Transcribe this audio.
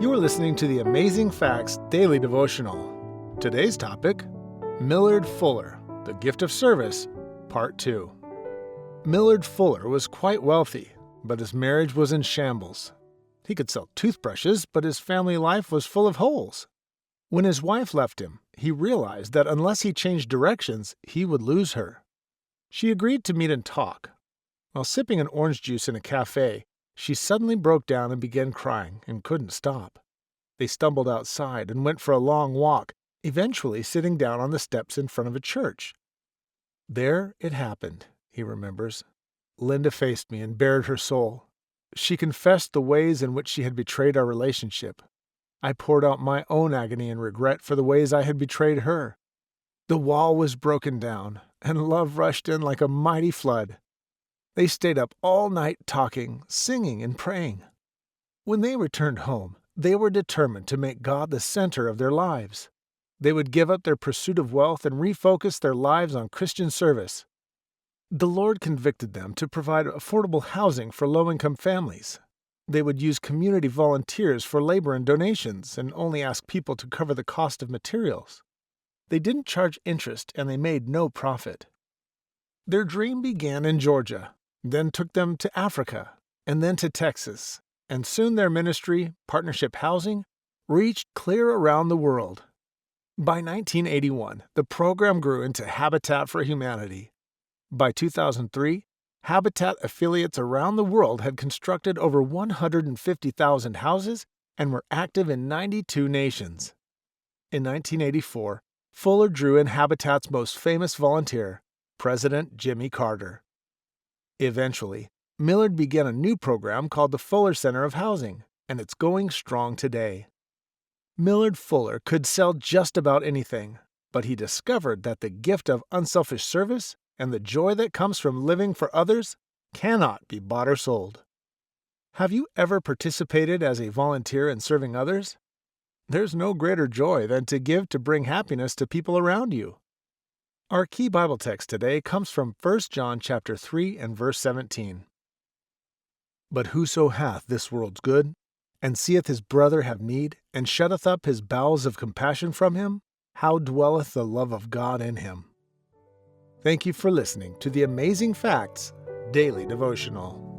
You are listening to the Amazing Facts Daily Devotional. Today's topic, Millard Fuller, The Gift of Service, Part 2. Millard Fuller was quite wealthy, but his marriage was in shambles. He could sell toothbrushes, but his family life was full of holes. When his wife left him, he realized that unless he changed directions, he would lose her. She agreed to meet and talk. While sipping an orange juice in a cafe, she suddenly broke down and began crying and couldn't stop. They stumbled outside and went for a long walk, eventually sitting down on the steps in front of a church. There it happened, he remembers. Linda faced me and bared her soul. She confessed the ways in which she had betrayed our relationship. I poured out my own agony and regret for the ways I had betrayed her. The wall was broken down, and love rushed in like a mighty flood. They stayed up all night talking, singing, and praying. When they returned home, they were determined to make God the center of their lives. They would give up their pursuit of wealth and refocus their lives on Christian service. The Lord convicted them to provide affordable housing for low-income families. They would use community volunteers for labor and donations and only ask people to cover the cost of materials. They didn't charge interest and they made no profit. Their dream began in Georgia, then took them to Africa, and then to Texas, and soon their ministry, Partnership Housing, reached clear around the world. By 1981, the program grew into Habitat for Humanity. By 2003, Habitat affiliates around the world had constructed over 150,000 houses and were active in 92 nations. In 1984, Fuller drew in Habitat's most famous volunteer, President Jimmy Carter. Eventually, Millard began a new program called the Fuller Center of Housing, and it's going strong today. Millard Fuller could sell just about anything, but he discovered that the gift of unselfish service and the joy that comes from living for others cannot be bought or sold. Have you ever participated as a volunteer in serving others? There's no greater joy than to give to bring happiness to people around you. Our key Bible text today comes from 1 John chapter 3 and verse 17. But whoso hath this world's good, and seeth his brother have need, and shutteth up his bowels of compassion from him, how dwelleth the love of God in him? Thank you for listening to the Amazing Facts Daily Devotional.